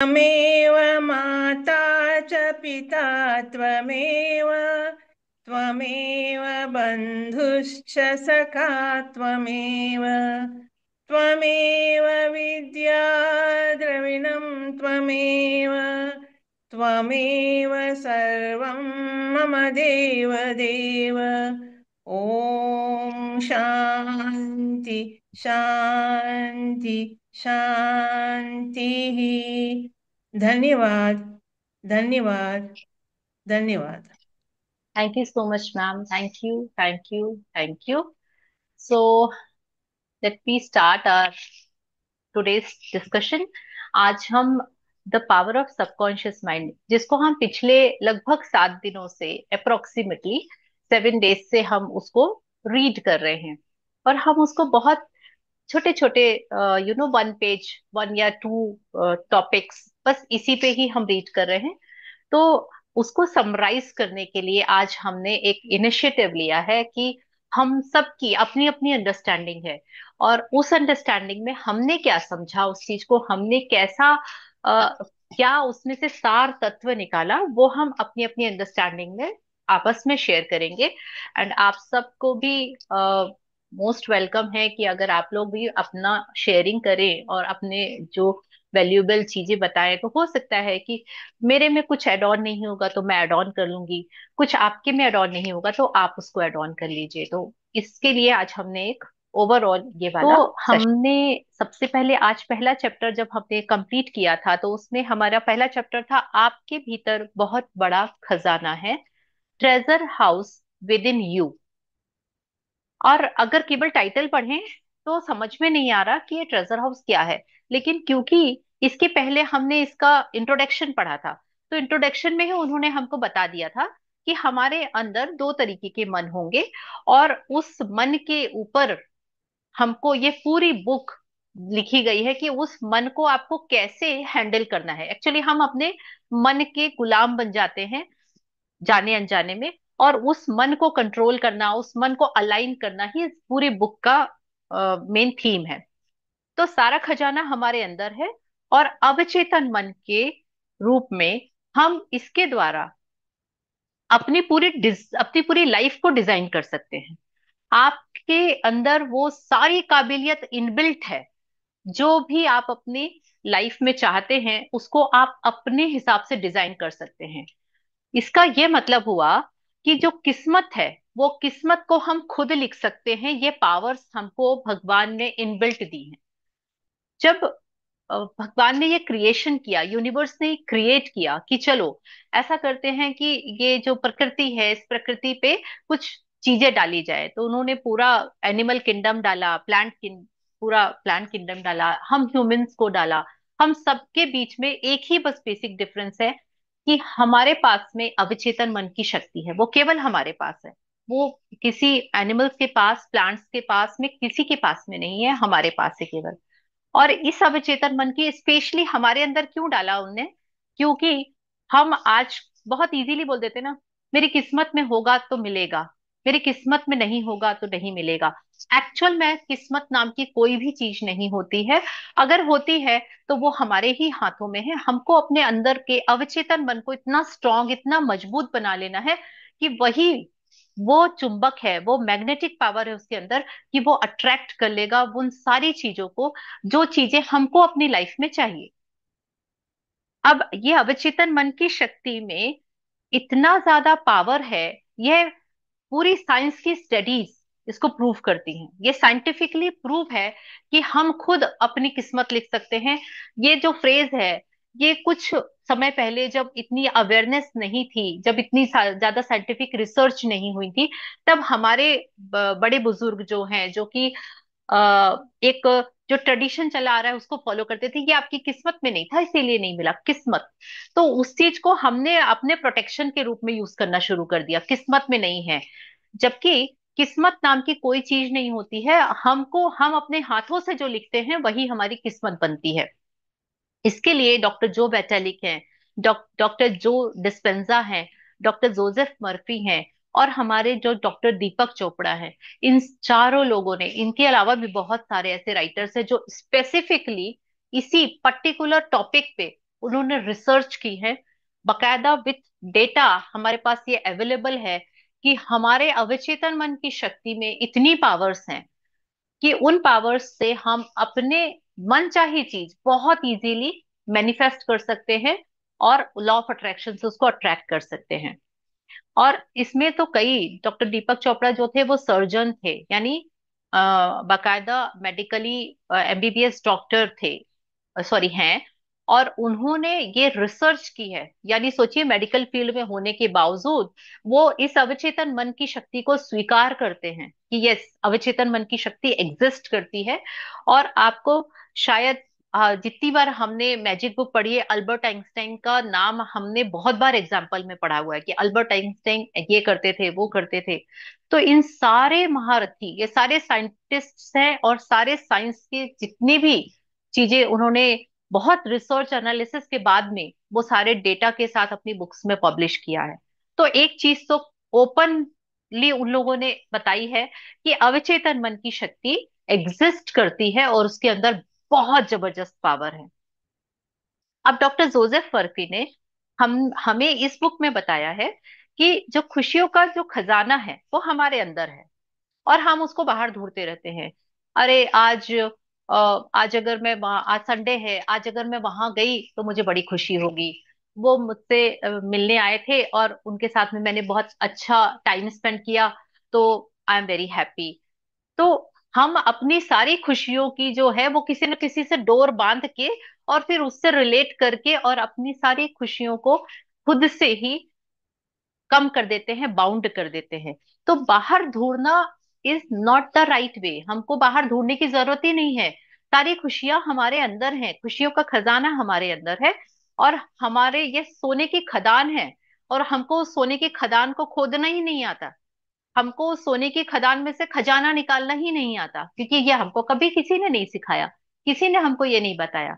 त्वमेव माता च पिता त्वमेव त्वमेव बन्धुश्च सखा त्वमेव त्वमेव विद्या द्रविणं त्वमेव त्वमेव सर्वं मम देव देव। ओम शांति शांति शांति। धन्यवाद धन्यवाद धन्यवाद। Thank you so much, ma'am. Thank you, thank you, thank you. So let me start our today's discussion. आज हम the power of subconscious mind, जिसको हम पिछले लगभग 7 दिनों से अप्रोक्सीमेटली 7 डेज से हम उसको रीड कर रहे हैं। और हम उसको बहुत छोटे छोटे 1 पेज 1 या 2 टॉपिक्स बस इसी पे ही हम रीड कर रहे हैं। तो उसको समराइज करने के लिए आज हमने एक इनिशिएटिव लिया है कि हम सबकी अपनी अपनी अंडरस्टैंडिंग है, और उस अंडरस्टैंडिंग में हमने क्या समझा, उस चीज को हमने कैसा क्या उसमें से सार तत्व निकाला, वो हम अपनी अपनी अंडरस्टैंडिंग में आपस में शेयर करेंगे। एंड आप सबको भी मोस्ट वेलकम है कि अगर आप लोग भी अपना शेयरिंग करें और अपने जो वैल्यूएबल चीजें बताएं, तो हो सकता है कि मेरे में कुछ एड ऑन नहीं होगा तो मैं एड ऑन कर लूंगी, कुछ आपके में एड ऑन नहीं होगा तो आप उसको एड ऑन कर लीजिए। तो इसके लिए आज हमने एक ओवरऑल ये वाला हमने सबसे पहले आज पहला चैप्टर जब हमने कंप्लीट किया था, तो उसमें हमारा पहला चैप्टर था आपके भीतर बहुत बड़ा खजाना है, treasure house with in you. और अगर केवल टाइटल पढ़ें तो समझ में नहीं आ रहा कि ये ट्रेजर हाउस क्या है। लेकिन क्योंकि इसके पहले हमने इसका इंट्रोडक्शन पढ़ा था, तो इंट्रोडक्शन में ही उन्होंने हमको बता दिया था कि हमारे अंदर 2 तरीके के मन होंगे, और उस मन के ऊपर हमको ये पूरी बुक लिखी गई है कि उस मन को आपको कैसे हैंडल करना है। एक्चुअली हम अपने मन के गुलाम बन जाते हैं जाने अनजाने में, और उस मन को कंट्रोल करना, उस मन को अलाइन करना ही इस पूरी बुक का मेन थीम है। तो सारा खजाना हमारे अंदर है, और अवचेतन मन के रूप में हम इसके द्वारा अपनी पूरी लाइफ को डिजाइन कर सकते हैं। आपके अंदर वो सारी काबिलियत इनबिल्ट है, जो भी आप अपनी लाइफ में चाहते हैं उसको आप अपने हिसाब से डिजाइन कर सकते हैं। इसका ये मतलब हुआ कि जो किस्मत है वो किस्मत को हम खुद लिख सकते हैं। ये पावर्स हमको भगवान ने इनबिल्ट दी हैं। जब भगवान ने ये क्रिएशन किया, यूनिवर्स ने क्रिएट किया कि चलो ऐसा करते हैं कि ये जो प्रकृति है इस प्रकृति पे कुछ चीजें डाली जाए, तो उन्होंने पूरा एनिमल किंगडम डाला, पूरा प्लांट किंगडम डाला, हम ह्यूमंस को डाला। हम सबके बीच में एक ही बस बेसिक डिफरेंस है कि हमारे पास में अवचेतन मन की शक्ति है, वो केवल हमारे पास है। वो किसी एनिमल्स के पास, प्लांट्स के पास में, किसी के पास में नहीं है, हमारे पास है केवल। और इस अवचेतन मन की स्पेशली हमारे अंदर क्यों डाला उनने? क्योंकि हम आज बहुत इजीली बोल देते ना, मेरी किस्मत में होगा तो मिलेगा, मेरी किस्मत में नहीं होगा तो नहीं मिलेगा। एक्चुअल में किस्मत नाम की कोई भी चीज नहीं होती है। अगर होती है तो वो हमारे ही हाथों में है। हमको अपने अंदर के अवचेतन मन को इतना स्ट्रांग, इतना मजबूत बना लेना है कि वही वो चुंबक है, वो मैग्नेटिक पावर है उसके अंदर, कि वो अट्रैक्ट कर लेगा उन सारी चीजों को जो चीजें हमको अपनी लाइफ में चाहिए। अब ये अवचेतन मन की शक्ति में इतना ज्यादा पावर है, यह पूरी साइंस की स्टडीज इसको प्रूव करती हैं। ये साइंटिफिकली प्रूव है कि हम खुद अपनी किस्मत लिख सकते हैं। ये जो फ्रेज है, ये कुछ समय पहले जब इतनी अवेयरनेस नहीं थी, जब इतनी ज्यादा साइंटिफिक रिसर्च नहीं हुई थी, तब हमारे बड़े बुजुर्ग जो हैं, जो कि एक जो ट्रेडिशन चला आ रहा है उसको फॉलो करते थे, ये आपकी किस्मत में नहीं था इसीलिए नहीं मिला किस्मत। तो उस चीज को हमने अपने प्रोटेक्शन के रूप में यूज करना शुरू कर दिया, किस्मत में नहीं है। जबकि किस्मत नाम की कोई चीज नहीं होती है। हम अपने हाथों से जो लिखते हैं वही हमारी किस्मत बनती है। इसके लिए डॉक्टर जो बैटालिक हैं, डॉक्टर जो डिस्पेंजा हैं, डॉक्टर जोसेफ मर्फी हैं, और हमारे जो डॉक्टर दीपक चोपड़ा हैं, इन चारों लोगों ने, इनके अलावा भी बहुत सारे ऐसे राइटर्स हैं जो स्पेसिफिकली इसी पर्टिकुलर टॉपिक पे उन्होंने रिसर्च की है, बकायदा विथ डेटा हमारे पास ये अवेलेबल है कि हमारे अवचेतन मन की शक्ति में इतनी पावर्स हैं कि उन पावर्स से हम अपने मनचाही चीज बहुत इजीली मैनिफेस्ट कर सकते हैं और लॉ ऑफ अट्रैक्शन से उसको अट्रैक्ट कर सकते हैं। और इसमें तो कई, डॉक्टर दीपक चोपड़ा जो थे वो सर्जन थे, यानी बाकायदा मेडिकली एमबीबीएस डॉक्टर थे, सॉरी हैं। और उन्होंने ये रिसर्च की है, यानी सोचिए मेडिकल फील्ड में होने के बावजूद वो इस अवचेतन मन की शक्ति को स्वीकार करते हैं कि यस, अवचेतन मन की शक्ति एग्जिस्ट करती है। और आपको शायद जितनी बार हमने मैजिक बुक पढ़ी है, अल्बर्ट आइंस्टाइन का नाम हमने बहुत बार एग्जाम्पल में पढ़ा हुआ है कि अल्बर्ट आइंस्टाइन ये करते थे, वो करते थे। तो इन सारे महारथी, ये सारे साइंटिस्ट्स हैं और सारे साइंस के जितनी भी चीजें उन्होंने बहुत रिसर्च एनालिसिस के बाद में वो सारे डेटा के साथ अपनी बुक्स में पब्लिश किया है। तो एक चीज तो ओपनली उन लोगों ने बताई है कि अवचेतन मन की शक्ति एग्जिस्ट करती है और उसके अंदर बहुत जबरदस्त पावर है। अब डॉक्टर जोसेफ फर्फी ने हमें इस बुक में बताया है कि जो खुशियों का जो खजाना है वो हमारे अंदर है और हम उसको बाहर ढूंढते रहते हैं। अरे आज अगर मैं वहाँ, आज संडे है, आज अगर मैं वहां गई तो मुझे बड़ी खुशी होगी। वो मुझसे मिलने आए थे और उनके साथ में मैंने बहुत अच्छा टाइम स्पेंड किया, तो आई एम वेरी हैप्पी। तो हम अपनी सारी खुशियों की जो है वो किसी न किसी से डोर बांध के और फिर उससे रिलेट करके और अपनी सारी खुशियों को खुद से ही कम कर देते हैं, बाउंड कर देते हैं। तो बाहर ढूंढना is not the right way, हमको बाहर ढूंढने की जरूरत ही नहीं है। सारी खुशियां हमारे अंदर हैं, खुशियों का खजाना हमारे अंदर है और हमारे ये सोने की खदान है। और हमको उस सोने की खदान को खोदना ही नहीं आता, हमको उस सोने की खदान में से खजाना निकालना ही नहीं आता, क्योंकि ये हमको कभी किसी ने नहीं सिखाया, किसी ने हमको ये नहीं बताया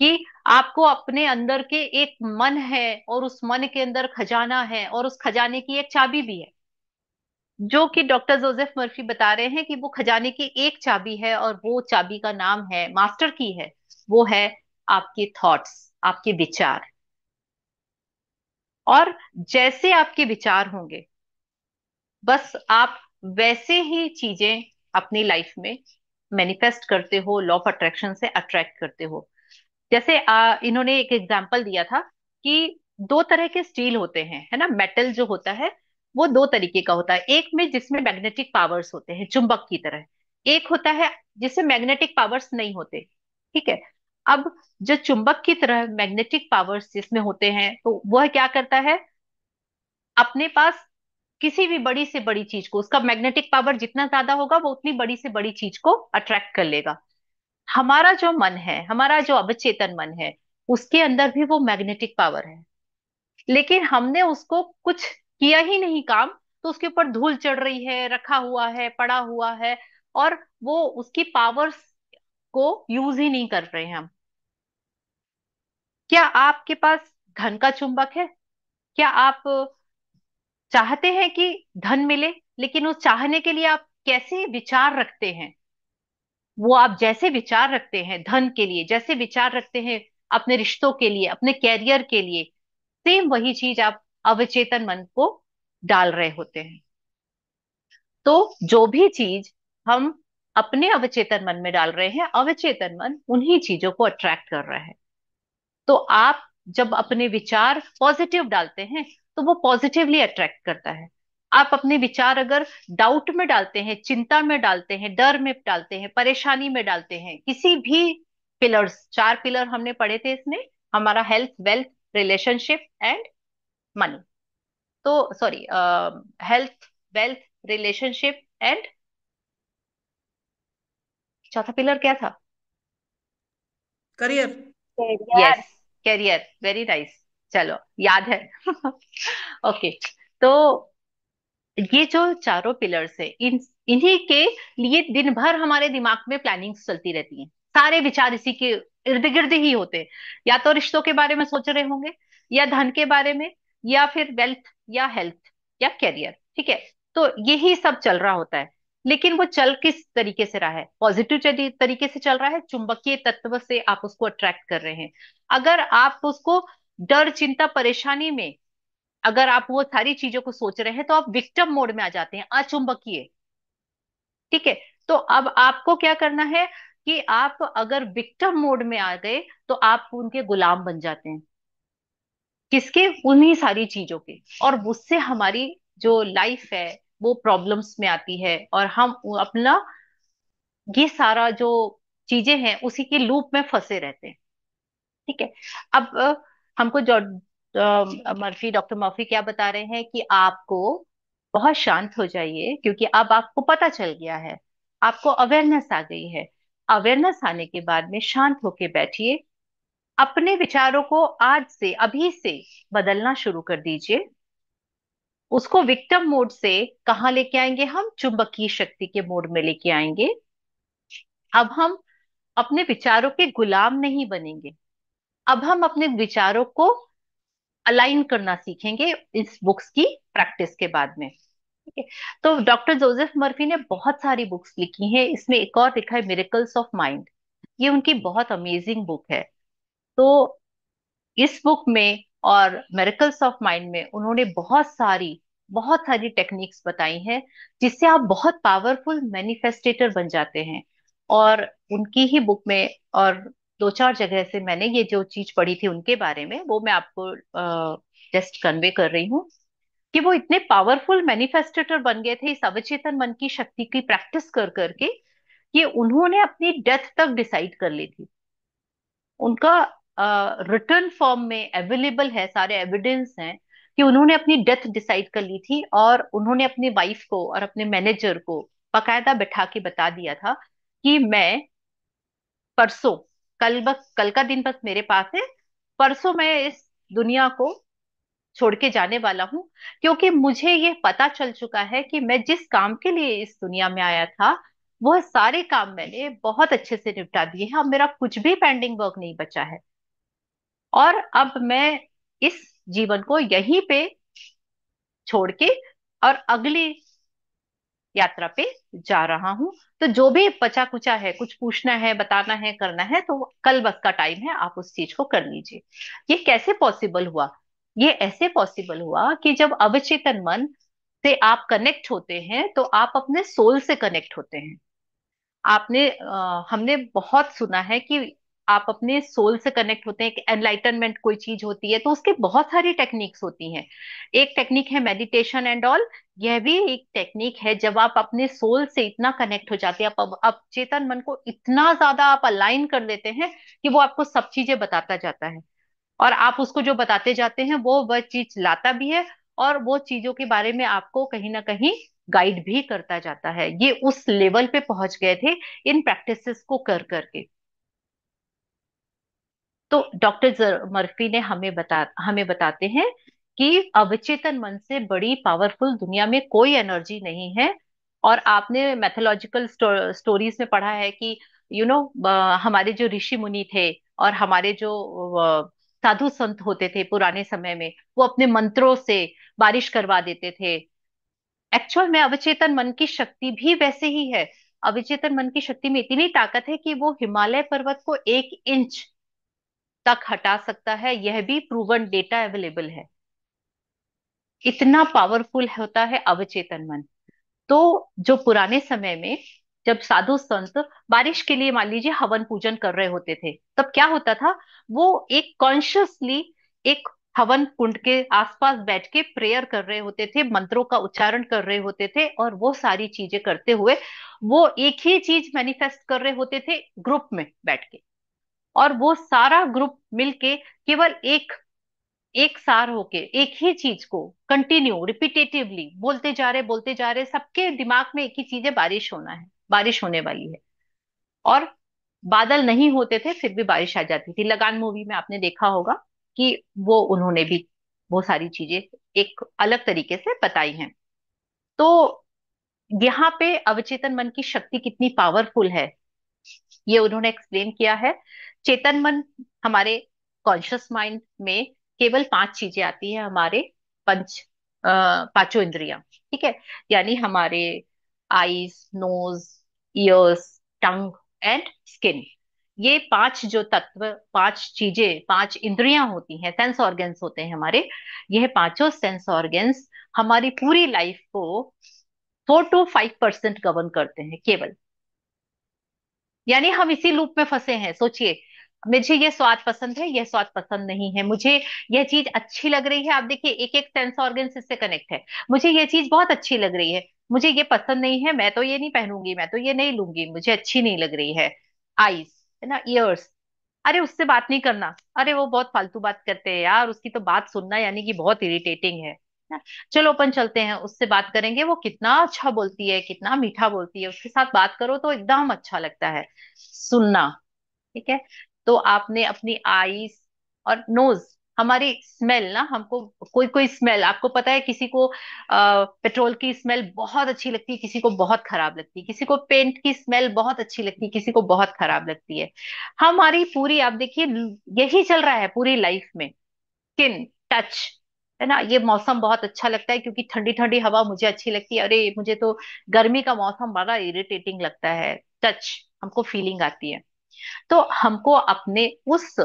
कि आपको अपने अंदर के एक मन है और उस मन के अंदर खजाना है और उस खजाने की एक चाबी भी है, जो कि डॉक्टर जोसेफ मर्फी बता रहे हैं कि वो खजाने की एक चाबी है और वो चाबी का नाम है, मास्टर की है, वो है आपके थॉट्स, आपके विचार। और जैसे आपके विचार होंगे, बस आप वैसे ही चीजें अपनी लाइफ में मैनिफेस्ट करते हो, लॉ ऑफ अट्रैक्शन से अट्रैक्ट करते हो। जैसे इन्होंने एक एग्जाम्पल दिया था कि दो तरह के स्टील होते हैं, है ना, मेटल जो होता है वो दो तरीके का होता है। एक में जिसमें मैग्नेटिक पावर्स होते हैं चुंबक की तरह, एक होता है जिसमें मैग्नेटिक पावर्स नहीं होते। ठीक है। अब जो चुंबक की तरह मैग्नेटिक पावर्स जिसमें होते हैं, तो वह क्या करता है, अपने पास किसी भी बड़ी से बड़ी चीज को, उसका मैग्नेटिक पावर जितना ज्यादा होगा वो उतनी बड़ी से बड़ी चीज को अट्रैक्ट कर लेगा। हमारा जो मन है, हमारा जो अवचेतन मन है, उसके अंदर भी वो मैग्नेटिक पावर है, लेकिन हमने उसको कुछ किया ही नहीं काम, तो उसके ऊपर धूल चढ़ रही है, रखा हुआ है, पड़ा हुआ है, और वो उसकी पावर्स को यूज ही नहीं कर रहे हैं हम। क्या आपके पास धन का चुंबक है? क्या आप चाहते हैं कि धन मिले? लेकिन उस चाहने के लिए आप कैसे विचार रखते हैं, वो आप जैसे विचार रखते हैं धन के लिए, जैसे विचार रखते हैं अपने रिश्तों के लिए, अपने कैरियर के लिए, सेम वही चीज आप अवचेतन मन को डाल रहे होते हैं। तो जो भी चीज हम अपने अवचेतन मन में डाल रहे हैं, अवचेतन मन उन्हीं चीजों को अट्रैक्ट कर रहा है। तो आप जब अपने विचार पॉजिटिव डालते हैं तो वो पॉजिटिवली अट्रैक्ट करता है। आप अपने विचार अगर डाउट में डालते हैं, चिंता में डालते हैं, डर में डालते हैं, परेशानी में डालते हैं, किसी भी पिलर्स, चार पिलर हमने पढ़े थे इसमें, हमारा health, wealth, relationship and money. तो sorry, health, wealth, relationship and चौथा पिलर क्या था? Career. Yes, career, very nice, चलो याद है। ओके। तो ये जो चारों पिलर्स है, इन्हीं के लिए दिन भर हमारे दिमाग में प्लानिंग्स चलती रहती हैं, सारे विचार इसी के इर्द गिर्द ही होते हैं। या तो रिश्तों के बारे में सोच रहे होंगे, या धन के बारे में, या फिर वेल्थ, या हेल्थ, या कैरियर। ठीक है। तो यही सब चल रहा होता है। लेकिन वो चल किस तरीके से रहा है, पॉजिटिव तरीके से चल रहा है, चुंबकीय तत्व से आप उसको अट्रैक्ट कर रहे हैं। अगर आप उसको डर, चिंता, परेशानी में, अगर आप वो सारी चीजों को सोच रहे हैं, तो आप विक्टिम मोड में आ जाते हैं, अचुंबकीय। ठीक है। तो अब आपको क्या करना है कि आप अगर विक्टिम मोड में आ गए तो आप उनके गुलाम बन जाते हैं। किसके? उन्हीं सारी चीजों के। और उससे हमारी जो लाइफ है वो प्रॉब्लम्स में आती है, और हम अपना ये सारा जो चीजें हैं उसी के लूप में फंसे रहते हैं। ठीक है। अब हमको जो डॉक्टर मर्फी क्या बता रहे हैं कि आपको बहुत शांत हो जाइए, क्योंकि अब आपको पता चल गया है, आपको अवेयरनेस आ गई है। अवेयरनेस आने के बाद में शांत होके बैठिए, अपने विचारों को आज से, अभी से बदलना शुरू कर दीजिए। उसको विक्टिम मोड से कहाँ लेके आएंगे? हम चुंबकीय शक्ति के मोड में लेके आएंगे। अब हम अपने विचारों के गुलाम नहीं बनेंगे। अब हम अपने विचारों को अलाइन करना सीखेंगे इस बुक्स की प्रैक्टिस के बाद में। ठीक है। तो डॉक्टर जोसेफ मर्फी ने बहुत सारी बुक्स लिखी हैं, इसमें एक और लिखा है मिरेकल्स ऑफ माइंड। ये उनकी बहुत अमेजिंग बुक है। तो इस बुक में और मिरेकल्स ऑफ माइंड में उन्होंने बहुत सारी टेक्निक्स बताई हैं, जिससे आप बहुत पावरफुल मैनिफेस्टेटर बन जाते हैं। और उनकी ही बुक में और दो चार जगह से मैंने ये जो चीज पढ़ी थी उनके बारे में, वो मैं आपको जस्ट कन्वे कर रही हूँ, कि वो इतने पावरफुल मैनिफेस्टेटर बन गए थे इस अवचेतन मन की शक्ति की प्रैक्टिस कर करके, कि उन्होंने अपनी डेथ तक डिसाइड कर ली थी। उनका रिटर्न फॉर्म में अवेलेबल है, सारे एविडेंस हैं कि उन्होंने अपनी डेथ डिसाइड कर ली थी, और उन्होंने अपनी वाइफ को और अपने मैनेजर को बकायदा बैठा के बता दिया था कि मैं परसों, कल का दिन बस मेरे पास है, परसों मैं इस दुनिया को छोड़ के जाने वाला हूँ। क्योंकि मुझे ये पता चल चुका है कि मैं जिस काम के लिए इस दुनिया में आया था, वह सारे काम मैंने बहुत अच्छे से निपटा दिए हैं। अब मेरा कुछ भी पेंडिंग वर्क नहीं बचा है, और अब मैं इस जीवन को यहीं पे छोड़ के और अगली यात्रा पे जा रहा हूं। तो जो भी बचा कुचा है, कुछ पूछना है, बताना है, करना है, तो कल बस का टाइम है, आप उस चीज को कर लीजिए। ये कैसे पॉसिबल हुआ? ये ऐसे पॉसिबल हुआ कि जब अवचेतन मन से आप कनेक्ट होते हैं तो आप अपने सोल से कनेक्ट होते हैं। हमने बहुत सुना है कि आप अपने सोल से कनेक्ट होते हैं, एक एनलाइटनमेंट कोई चीज होती है, तो उसके बहुत सारी टेक्निक्स होती हैं। एक टेक्निक है मेडिटेशन एंड ऑल। यह भी एक टेक्निक है, जब आप अपने सोल से इतना कनेक्ट हो जाते हैं, आप चेतन मन को इतना ज्यादा आप अलाइन कर देते हैं कि वो आपको सब चीजें बताता जाता है, और आप उसको जो बताते जाते हैं वो वह चीज लाता भी है, और वो चीजों के बारे में आपको कहीं ना कहीं गाइड भी करता जाता है। ये उस लेवल पे पहुंच गए थे इन प्रैक्टिसेस को कर करके। तो डॉक्टर मर्फी ने हमें बताते हैं कि अवचेतन मन से बड़ी पावरफुल दुनिया में कोई एनर्जी नहीं है। और आपने मैथोलॉजिकल स्टोरीज में पढ़ा है कि हमारे जो ऋषि मुनि थे, और हमारे जो साधु संत होते थे पुराने समय में, वो अपने मंत्रों से बारिश करवा देते थे। एक्चुअल में अवचेतन मन की शक्ति भी वैसे ही है। अवचेतन मन की शक्ति में इतनी ताकत है कि वो हिमालय पर्वत को 1 इंच तक हटा सकता है। यह भी प्रूवन डेटा अवेलेबल है। इतना पावरफुल होता है अवचेतन मन। तो जो पुराने समय में जब साधु संत बारिश के लिए मान लीजिए हवन पूजन कर रहे होते थे, तब क्या होता था? वो एक कॉन्शियसली एक हवन कुंड के आसपास बैठ के प्रेयर कर रहे होते थे, मंत्रों का उच्चारण कर रहे होते थे, और वो सारी चीजें करते हुए वो एक ही चीज मैनिफेस्ट कर रहे होते थे ग्रुप में बैठ के। और वो सारा ग्रुप मिलके केवल एक एक सार होके एक ही चीज को कंटिन्यू रिपीटेटिवली बोलते जा रहे, सबके दिमाग में एक ही चीज है, बारिश होना है, बारिश होने वाली है। और बादल नहीं होते थे फिर भी बारिश आ जाती थी। लगान मूवी में आपने देखा होगा कि वो उन्होंने भी वो सारी चीजें एक अलग तरीके से बताई हैं। तो यहाँ पे अवचेतन मन की शक्ति कितनी पावरफुल है, ये उन्होंने एक्सप्लेन किया है। चेतन मन, हमारे कॉन्शियस माइंड में केवल 5 चीजें आती हैं, हमारे पांचों इंद्रियां। ठीक है। यानी हमारे eyes, nose, ears, tongue and skin. ये पांच जो तत्व, पांच चीजें, पांच इंद्रियां होती हैं, सेंस ऑर्गन्स होते हैं हमारे। यह पांचों सेंस ऑर्गन्स हमारी पूरी लाइफ को 4 to 5% गवर्न करते हैं केवल। यानी हम इसी लूप में फंसे हैं। सोचिए, मुझे ये स्वाद पसंद है, यह स्वाद पसंद नहीं है, मुझे यह चीज अच्छी लग रही है। आप देखिए, एक एक सेंस ऑर्गन इससे कनेक्ट है। मुझे ये चीज बहुत अच्छी लग रही है, मुझे ये पसंद नहीं है, मैं तो ये नहीं पहनूंगी, मैं तो ये नहीं लूंगी, मुझे अच्छी नहीं लग रही है। आईज, है ना, ईयर्स, अरे उससे बात नहीं करना, अरे वो बहुत फालतू बात करते हैं यार, उसकी तो बात सुनना यानी कि बहुत इरिटेटिंग है ना। चलो अपन चलते हैं, उससे बात करेंगे, वो कितना अच्छा बोलती है, कितना मीठा बोलती है, उसके साथ बात करो तो एकदम अच्छा लगता है सुनना। ठीक है। तो आपने अपनी आईज और नोज, हमारी स्मेल ना, हमको कोई कोई स्मेल, आपको पता है, किसी को पेट्रोल की स्मेल बहुत अच्छी लगती है, किसी को बहुत खराब लगती है, किसी को पेंट की स्मेल बहुत अच्छी लगती है, किसी को बहुत खराब लगती है। हमारी पूरी, आप देखिए, यही चल रहा है पूरी लाइफ में। स्किन टच, है ना, ये मौसम बहुत अच्छा लगता है क्योंकि ठंडी ठंडी हवा मुझे अच्छी लगती है, अरे मुझे तो गर्मी का मौसम बड़ा इरिटेटिंग लगता है। टच, हमको फीलिंग आती है। तो हमको अपने उस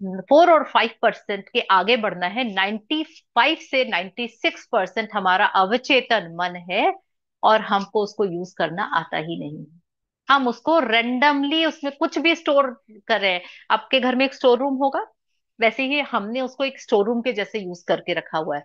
4 और 5% के आगे बढ़ना है। 95 से 96% हमारा अवचेतन मन है, और हमको उसको यूज करना आता ही नहीं है। हम उसको रेंडमली उसमें कुछ भी स्टोर कर रहे हैं। आपके घर में एक स्टोर रूम होगा, वैसे ही हमने उसको एक स्टोर रूम के जैसे यूज करके रखा हुआ है।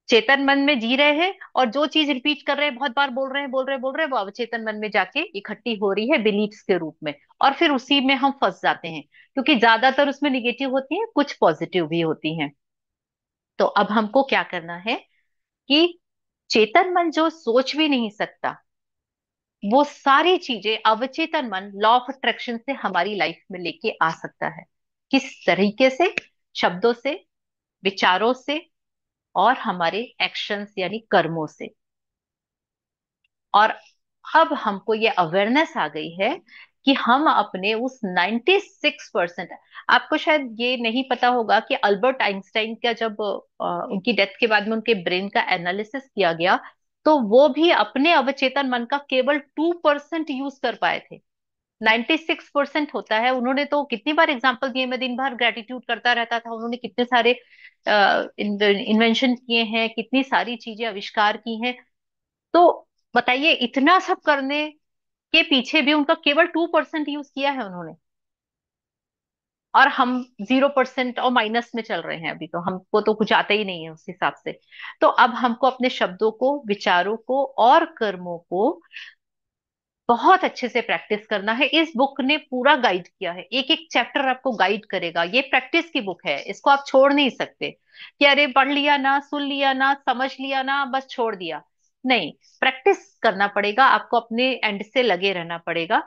चेतन मन में जी रहे हैं, और जो चीज रिपीट कर रहे हैं, बहुत बार बोल रहे हैं, बोल रहे हैं, बोल रहे हैं, वो अवचेतन मन में जाके इकट्ठी हो रही है बिलीफ्स के रूप में। और फिर उसी में हम फंस जाते हैं, क्योंकि ज्यादातर उसमें निगेटिव होती है, कुछ पॉजिटिव भी होती हैं। तो अब हमको क्या करना है कि चेतन मन जो सोच भी नहीं सकता, वो सारी चीजें अवचेतन मन लॉ ऑफ अट्रैक्शन से हमारी लाइफ में लेके आ सकता है। किस तरीके से? शब्दों से, विचारों से, और हमारे एक्शंस यानी कर्मों से। और अब हमको ये अवेयरनेस आ गई है कि हम अपने उस 96%, आपको शायद ये नहीं पता होगा कि अल्बर्ट आइंस्टाइन का जब उनकी डेथ के बाद में उनके ब्रेन का एनालिसिस किया गया, तो वो भी अपने अवचेतन मन का केवल 2% यूज कर पाए थे। 96% होता है। उन्होंने तो कितनी बार एग्जाम्पल दिए, मैं दिन भर ग्रेटिट्यूड करता रहता था, उन्होंने कितने सारे इन्वेंशन किए हैं, कितनी सारी चीजें आविष्कार की हैं। तो बताइए, इतना सब करने के पीछे भी उनका केवल 2% यूज किया है उन्होंने, और हम 0% और माइनस में चल रहे हैं अभी, तो हमको तो कुछ आता ही नहीं है उस हिसाब से। तो अब हमको अपने शब्दों को, विचारों को और कर्मों को बहुत अच्छे से प्रैक्टिस करना है। इस बुक ने पूरा गाइड किया है, एक एक चैप्टर आपको गाइड करेगा। ये प्रैक्टिस की बुक है, इसको आप छोड़ नहीं सकते कि अरे पढ़ लिया ना, सुन लिया ना, समझ लिया ना, बस छोड़ दिया। नहीं, प्रैक्टिस करना पड़ेगा आपको, अपने एंड से लगे रहना पड़ेगा।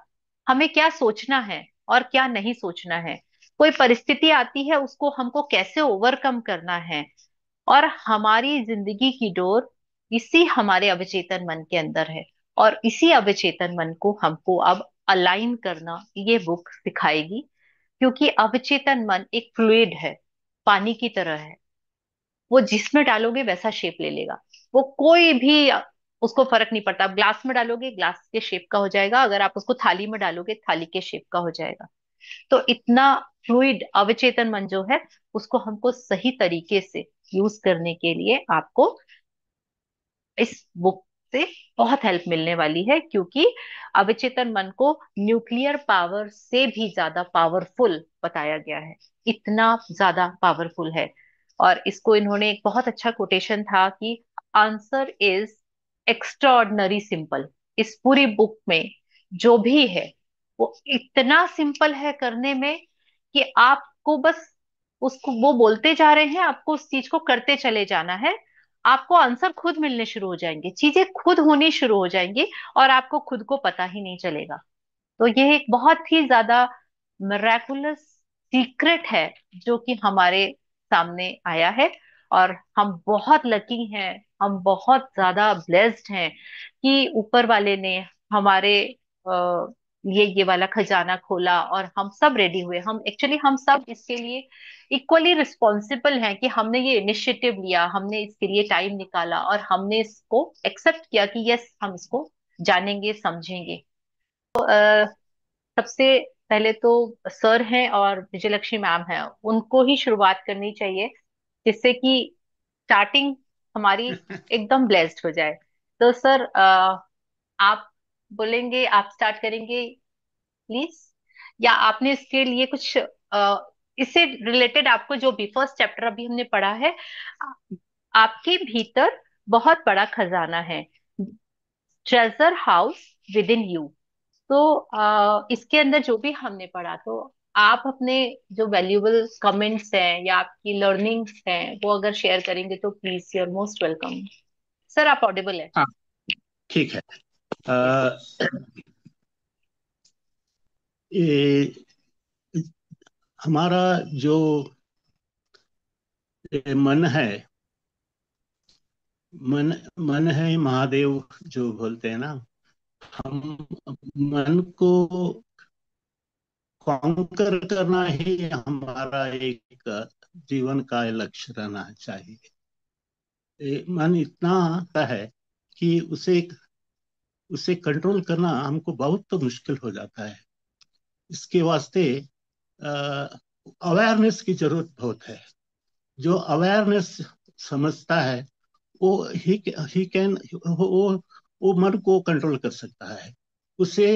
हमें क्या सोचना है और क्या नहीं सोचना है, कोई परिस्थिति आती है उसको हमको कैसे ओवरकम करना है। और हमारी जिंदगी की डोर इसी हमारे अवचेतन मन के अंदर है, और इसी अवचेतन मन को हमको अब अलाइन करना ये बुक सिखाएगी। क्योंकि अवचेतन मन एक फ्लूइड है, पानी की तरह है। वो जिसमें डालोगे वैसा शेप ले लेगा। वो कोई भी, उसको फर्क नहीं पड़ता, आप ग्लास में डालोगे ग्लास के शेप का हो जाएगा, अगर आप उसको थाली में डालोगे थाली के शेप का हो जाएगा। तो इतना फ्लूइड अवचेतन मन जो है, उसको हमको सही तरीके से यूज करने के लिए आपको इस बुक से बहुत हेल्प मिलने वाली है। क्योंकि अवचेतन मन को न्यूक्लियर पावर से भी ज्यादा पावरफुल बताया गया है, इतना ज्यादा पावरफुल है। और इसको इन्होंने, एक बहुत अच्छा कोटेशन था कि आंसर इज एक्स्ट्रॉर्डनरी सिंपल। इस पूरी बुक में जो भी है वो इतना सिंपल है करने में कि आपको बस उसको, वो बोलते जा रहे हैं, आपको उस चीज को करते चले जाना है। आपको आंसर खुद मिलने शुरू हो जाएंगे, चीजें खुद होनी शुरू हो जाएंगी, और आपको खुद को पता ही नहीं चलेगा। तो यह एक बहुत ही ज्यादा मिराकुलस सीक्रेट है जो कि हमारे सामने आया है। और हम बहुत लकी हैं, हम बहुत ज्यादा ब्लेस्ड हैं कि ऊपर वाले ने हमारे ये वाला खजाना खोला और हम सब रेडी हुए। हम एक्चुअली हम सब इसके लिए इक्वली रिस्पॉन्सिबल हैं कि हमने ये इनिशिएटिव लिया, हमने इसके लिए टाइम निकाला और हमने इसको एक्सेप्ट किया कि यस हम इसको जानेंगे समझेंगे। सबसे पहले तो सर हैं और विजयलक्ष्मी मैम हैं, उनको ही शुरुआत करनी चाहिए जिससे कि स्टार्टिंग हमारी एकदम ब्लेस्ड हो जाए। तो सर आप बोलेंगे, आप स्टार्ट करेंगे प्लीज, या आपने इसके लिए कुछ इससे रिलेटेड आपको जो भी फर्स्ट चैप्टर अभी हमने पढ़ा है, आ- आपके भीतर बहुत बड़ा खजाना है, treasure house with in you. तो इसके अंदर जो भी हमने पढ़ा, तो आप अपने जो वैल्यूएबल कमेंट्स हैं या आपकी लर्निंग्स हैं वो अगर शेयर करेंगे तो please, you are most welcome. Sir आप ऑडिबल है। हाँ, ठीक है। यस। अ, ये हमारा जो ये मन है, मन मन है महादेव जो बोलते हैं ना, हम मन को कॉन्कर करना ही हमारा एक जीवन का लक्ष्य रहना चाहिए। मन इतना आता है कि उसे उसे कंट्रोल करना हमको बहुत तो मुश्किल हो जाता है। इसके वास्ते अवेयरनेस की जरूरत बहुत है। जो अवेयरनेस समझता है वो ही कैन वो मन को कंट्रोल कर सकता है। उसे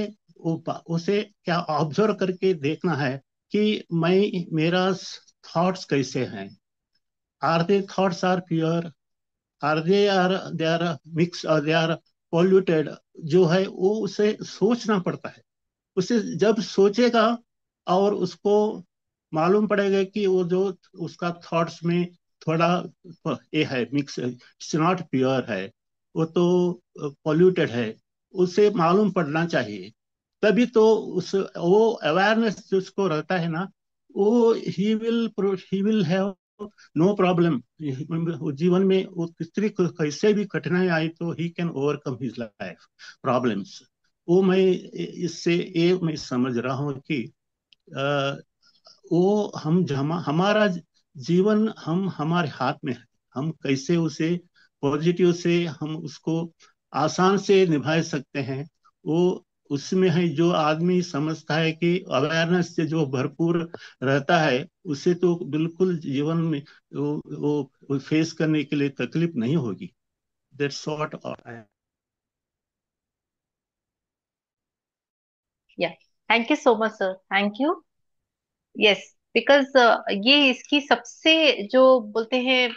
उसे क्या ऑब्जर्व करके देखना है कि मैं मेरा थॉट्स कैसे हैं। Are they thoughts are pure, they are mix और दे आर पॉल्यूटेड। जो है वो उसे सोचना पड़ता है। उसे जब सोचेगा और उसको मालूम पड़ेगा कि वो जो उसका थॉट्स में थोड़ा ये है मिक्स, इट्स नॉट प्योर है, वो तो पॉल्यूटेड है, उसे मालूम पड़ना चाहिए। तभी तो उस वो अवेयरनेस जिसको रहता है ना, वो ही विल हैव नो प्रॉब्लम। जीवन में वो कितनी कैसे भी कठिनाई आई तो ही can overcome his life problems. वो मैं इससे ये मैं समझ रहा हूँ कि अ, वो हमारा जीवन हम हमारे हाथ में है। हम कैसे उसे पॉजिटिव से हम उसको आसान से निभा सकते हैं। वो उसमें है जो आदमी समझता है कि अवेयरनेस से जो भरपूर रहता है उसे तो बिल्कुल जीवन में वो फेस करने के लिए तकलीफ नहीं होगी। That's what. Yeah thank you so much sir, thank you. Yes, because ये इसकी सबसे जो बोलते हैं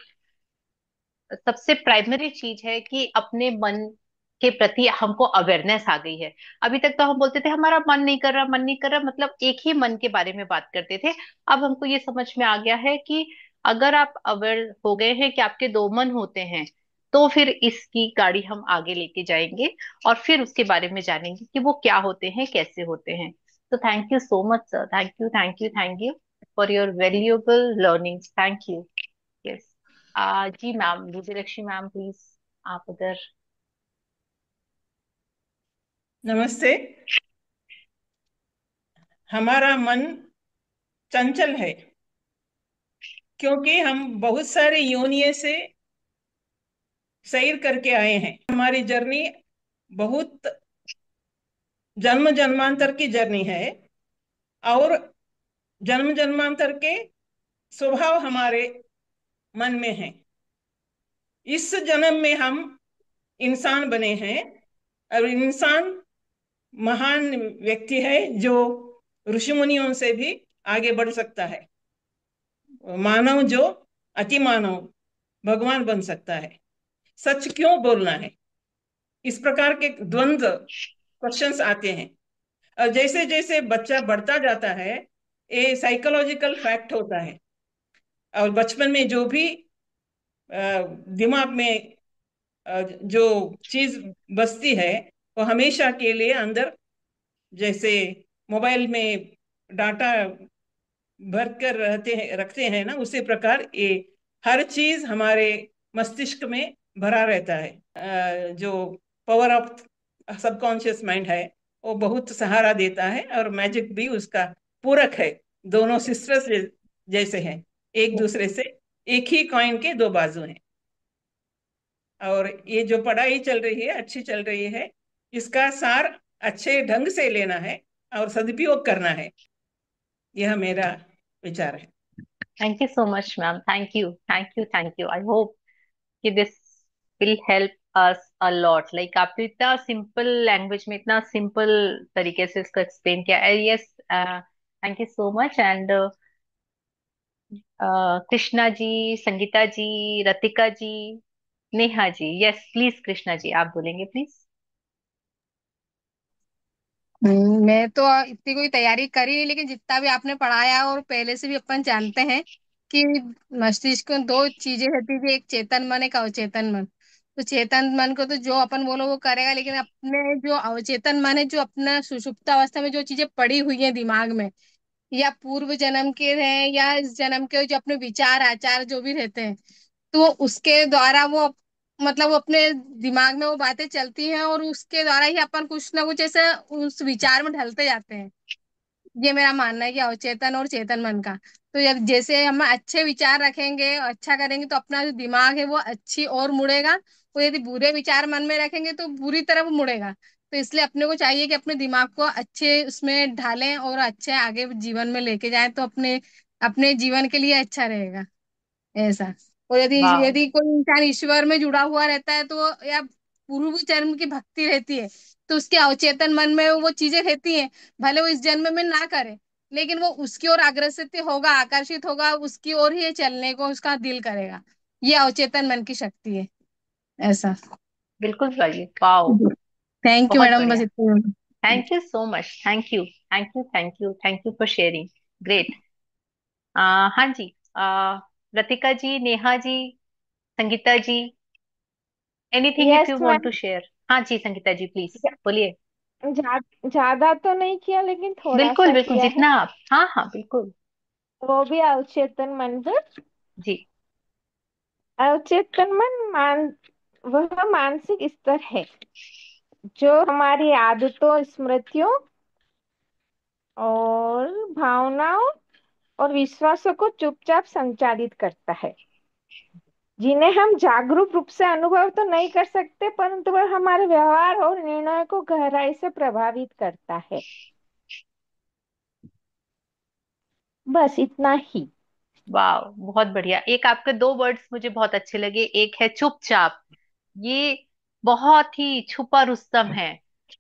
सबसे प्राइमरी चीज है कि अपने मन के प्रति हमको अवेयरनेस आ गई है। अभी तक तो हम बोलते थे हमारा मन नहीं कर रहा, मन नहीं कर रहा, मतलब एक ही मन के बारे में बात करते थे। अब हमको ये समझ में आ गया है कि अगर आप अवेयर हो गए हैं कि आपके दो मन होते हैं, तो फिर इसकी गाड़ी हम आगे लेके जाएंगे और फिर उसके बारे में जानेंगे कि वो क्या होते हैं, कैसे होते हैं। तो thank you so much sir, thank you thank you thank you for your valuable learning, thank you. Yes. जी मैम, विजयलक्ष्मी मैम प्लीज, आप उधर। नमस्ते। हमारा मन चंचल है क्योंकि हम बहुत सारे योनियों से सैर करके आए हैं। हमारी जर्नी बहुत जन्म जन्मांतर की जर्नी है और जन्म जन्मांतर के स्वभाव हमारे मन में है। इस जन्म में हम इंसान बने हैं और इंसान महान व्यक्ति है जो ऋषि मुनियों से भी आगे बढ़ सकता है। मानव जो अति मानव भगवान बन सकता है। सच क्यों बोलना है, इस प्रकार के द्वंद्व क्वेश्चंस आते हैं। और जैसे जैसे बच्चा बढ़ता जाता है, ये साइकोलॉजिकल फैक्ट होता है। और बचपन में जो भी दिमाग में जो चीज बसती है वो हमेशा के लिए अंदर, जैसे मोबाइल में डाटा भर कर रखते हैं ना, उसी प्रकार ये हर चीज हमारे मस्तिष्क में भरा रहता है। जो पावर ऑफ सबकॉन्शियस माइंड है वो बहुत सहारा देता है, और मैजिक भी उसका पूरक है। दोनों सिस्टर्स जैसे हैं, एक दूसरे से एक ही कॉइन के दो बाजू हैं। और ये जो पढ़ाई चल रही है, अच्छी चल रही है, इसका सार अच्छे ढंग से लेना है और सदुपयोग करना है। यह मेरा विचार है। Thank you so much ma'am, thank you thank you thank you. I hope कि this will help us a lot. Like आपने इतना सिंपल लैंग्वेज में, इतना सिंपल तरीके से इसको एक्सप्लेन किया। Yes, thank you so much. And Krishna ji, Sangeeta ji, Ratika ji, Neha ji, yes please Krishna ji आप बोलेंगे प्लीज। मैं तो इतनी कोई तैयारी करी नहीं, लेकिन जितना भी आपने पढ़ाया और पहले से भी अपन जानते हैं कि मस्तिष्क में दो चीजें रहती थी, एक चेतन मन, एक अवचेतन मन। तो चेतन मन को तो जो अपन बोलो वो करेगा, लेकिन अपने जो अवचेतन मन है, जो अपना सुषुप्त अवस्था में जो चीजें पड़ी हुई हैं दिमाग में, या पूर्व जन्म के हैं या इस जन्म के, जो अपने विचार आचार जो भी रहते हैं, तो उसके द्वारा वो मतलब वो अपने दिमाग में वो बातें चलती हैं, और उसके द्वारा ही अपन कुछ ना कुछ ऐसे उस विचार में ढलते जाते हैं। ये मेरा मानना है कि अवचेतन और चेतन मन का। तो जब जैसे हम अच्छे विचार रखेंगे, अच्छा करेंगे, तो अपना जो दिमाग है वो अच्छी और मुड़ेगा। और यदि बुरे विचार मन में रखेंगे तो बुरी तरफ मुड़ेगा। तो इसलिए अपने को चाहिए कि अपने दिमाग को अच्छे उसमें ढालें और अच्छे आगे जीवन में लेके जाएं, तो अपने अपने जीवन के लिए अच्छा रहेगा, ऐसा। और यदि वाह, यदि कोई इंसान ईश्वर में जुड़ा हुआ रहता है, तो या पूर्व जन्म की भक्ति रहती है, तो उसके अवचेतन मन में वो चीजें रहती हैं। भले वो इस जन्म में ना करे, लेकिन वो उसकी ओर अग्रसित होगा, आकर्षित होगा, उसकी ओर ही चलने को उसका दिल करेगा। ये अवचेतन मन की शक्ति है, ऐसा। बिल्कुल सही, वाओ, थैंक यू बहुत मैडम, बस बढ़िया। इतना। Thank you so much, thank you thank you thank you thank you for sharing. Great. हाँ जी, Ratika ji, Neha ji, Sangeeta ji, anything if yes you want ma'am. To share. हाँ जी संगीता जी प्लीज बोलिए। ज्यादा तो नहीं किया, लेकिन थोड़ा बिल्कुल सा बिल्कुल, किया है। जितना आप, हाँ हाँ बिल्कुल। वो भी अवचेतन मन पर। जी। अवचेतन मन वह मानसिक स्तर है जो हमारी आदतों, स्मृतियों और भावनाओं और विश्वासों को चुपचाप संचालित करता है, जिन्हें हम जागरूक रूप से अनुभव तो नहीं कर सकते, परंतु वह हमारे व्यवहार और निर्णय को गहराई से प्रभावित करता है। बस इतना ही। वाह, बहुत बढ़िया। एक आपके दो वर्ड्स मुझे बहुत अच्छे लगे, एक है चुपचाप। ये बहुत ही छुपा रुस्तम है।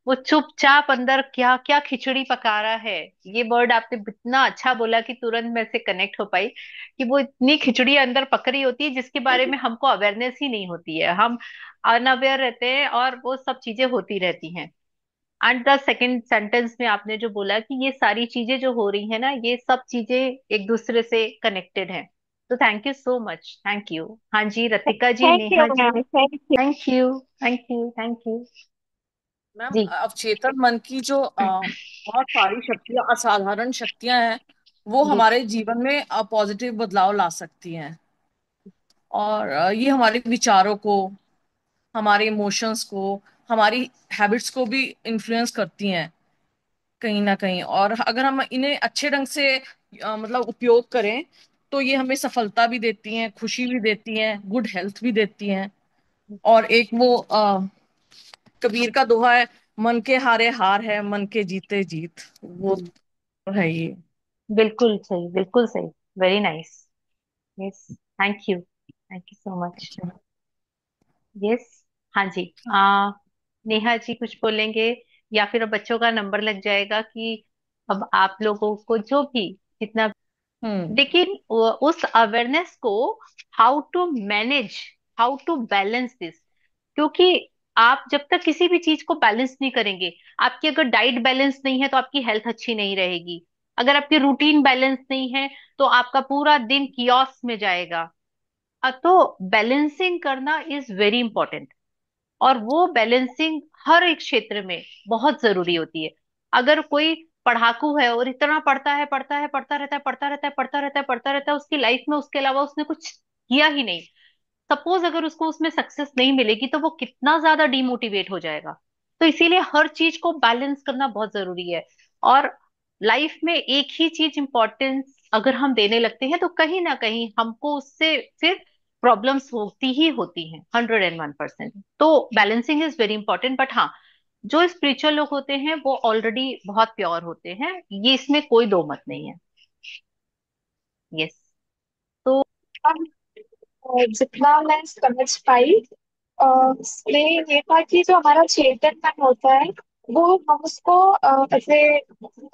वो चुपचाप अंदर क्या क्या खिचड़ी पका रहा है। ये वर्ड आपने इतना अच्छा बोला कि तुरंत मैं से कनेक्ट हो पाई कि वो इतनी खिचड़ी अंदर पक रही होती है जिसके बारे में हमको अवेयरनेस ही नहीं होती है। हम अनअवेयर रहते हैं और वो सब चीजें होती रहती हैं। एंड द सेकंड सेंटेंस में आपने जो बोला कि ये सारी चीजें जो हो रही है ना, ये सब चीजें एक दूसरे से कनेक्टेड हैं। तो thank you so much, thank you. हाँ जी Ratika ji, thank you Neha ji, ma'am, thank you. Thank you thank you thank you. Ma'am, जी। अवचेतन मन की जो बहुत सारी शक्तियां, असाधारण शक्तियां हैं, वो जी। हमारे जीवन में पॉजिटिव बदलाव ला सकती हैं। और ये हमारे विचारों को, हमारे इमोशंस को, हमारी हैबिट्स को भी इन्फ्लुएंस करती हैं कहीं ना कहीं। और अगर हम इन्हें अच्छे ढंग से मतलब उपयोग करें, तो ये हमें सफलता भी देती हैं, खुशी भी देती हैं, गुड हेल्थ भी देती हैं। और एक वो कबीर का दोहा है, मन के हारे हार है, मन के जीते जीत। वो जी, तो है ये। बिल्कुल सही, बिल्कुल सही। Very nice. Yes, thank you so much. अच्छा। यस। हाँ जी। नेहा जी कुछ बोलेंगे, या फिर अब बच्चों का नंबर लग जाएगा कि अब आप लोगों को जो भी जितना। हम्म। लेकिन उस अवेयरनेस को, how to manage, how to balance this, क्योंकि आप जब तक किसी भी चीज को बैलेंस नहीं करेंगे, आपकी अगर डाइट बैलेंस नहीं है तो आपकी हेल्थ अच्छी नहीं रहेगी। अगर आपकी रूटीन बैलेंस नहीं है तो आपका पूरा दिन कियोस में जाएगा। तो बैलेंसिंग करना इज वेरी इंपॉर्टेंट। और वो बैलेंसिंग हर एक क्षेत्र में बहुत जरूरी होती है। अगर कोई पढ़ाकू है और इतना पढ़ता है, पढ़ता है, पढ़ता रहता है, पढ़ता रहता है, पढ़ता रहता है, पढ़ता रहता है, उसकी लाइफ में उसके अलावा उसने कुछ किया ही नहीं, सपोज अगर उसको उसमें सक्सेस नहीं मिलेगी तो वो कितना ज्यादा डिमोटिवेट हो जाएगा। तो तो इसीलिए हर चीज को बैलेंस करना बहुत जरूरी है। और लाइफ में एक ही चीज इंपॉर्टेंस अगर हम देने लगते हैं तो कहीं ना कहीं हमको उससे फिर प्रॉब्लम्स होती ही होती हैं 101%। तो balancing is very important. But हाँ, जो स्पिरिचुअल लोग होते हैं वो ऑलरेडी बहुत प्योर होते हैं, ये इसमें कोई दो मत नहीं है। यस। तो हम जितना मैं समझ पाई उसमें ये था कि जो हमारा चेतन मन होता है वो हम उसको ऐसे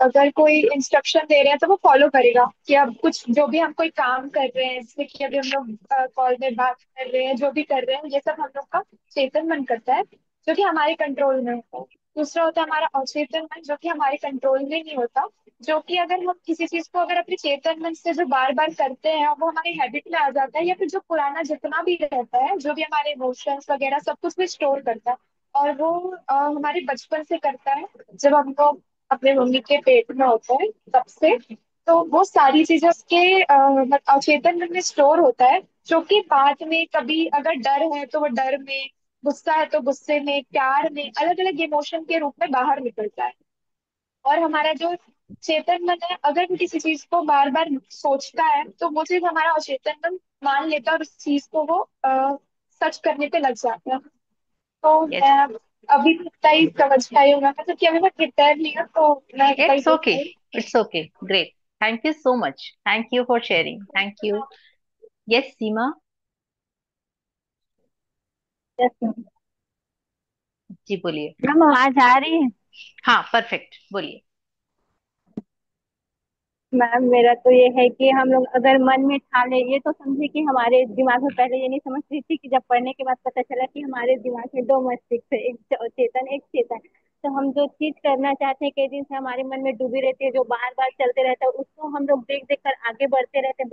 अगर कोई इंस्ट्रक्शन दे रहे हैं तो वो फॉलो करेगा कि अब कुछ जो भी हम कोई काम कर रहे हैं, जैसे कि अभी हम लोग कॉल में बात कर रहे हैं, जो भी कर रहे हैं ये सब हम लोग का चेतन मन करता है, जो कि हमारे कंट्रोल में होता है। दूसरा होता है हमारा अचेतन मन, जो कि हमारे कंट्रोल में नहीं होता, जो कि अगर हम किसी चीज को अगर अपने चेतन मन से जो बार बार करते हैं वो हमारी हैबिट में आ जाता है, या फिर जो पुराना जितना भी रहता है, जो भी हमारे इमोशंस वगैरह सब कुछ भी स्टोर करता है, और वो हमारे बचपन से करता है, जब हम लोग अपने मम्मी के पेट में होते हैं तब से। तो वो सारी चीजें उसके अचेतन मन में स्टोर होता है, जो कि बाद में कभी अगर डर है तो वो डर में, गुस्सा है तो गुस्से में, प्यार में, अलग अलग इमोशन के रूप में बाहर निकलता है। और हमारा जो चेतन मन है अगर वो किसी चीज को बार बार सोचता है तो वो चीज हमारा अचेतन मन मान लेता है और उस चीज को वो सच करने पे लग जाता है। तो यस, मैं अभी तक इतना ही समझ पाई हूँ, मैं मतलब कि अभी मैं प्रिपेयर नहीं हूँ तो मैं इतना ही इट्स बोल ओके, पाई। It's okay, great. Thank you so much, thank you for sharing, thank you. Yes Seema, yes ma'am. जी बोलिए। मैम आवाज आ रही है? हाँ परफेक्ट, बोलिए। मैम मेरा तो ये है कि हम लोग अगर मन में ठान ले, ये तो समझे कि हमारे दिमाग में, पहले ये नहीं समझ रही थी कि जब पढ़ने के बाद पता चला कि हमारे दिमाग में दो मस्तिष्क है, एक चेतन एक चेतन। तो हम जो चीज करना चाहते हैं, कई दिन से हमारे मन में डूबी रहती है, जो बार बार चलते रहता है, उसको हम लोग देख देख कर आगे बढ़ते रहते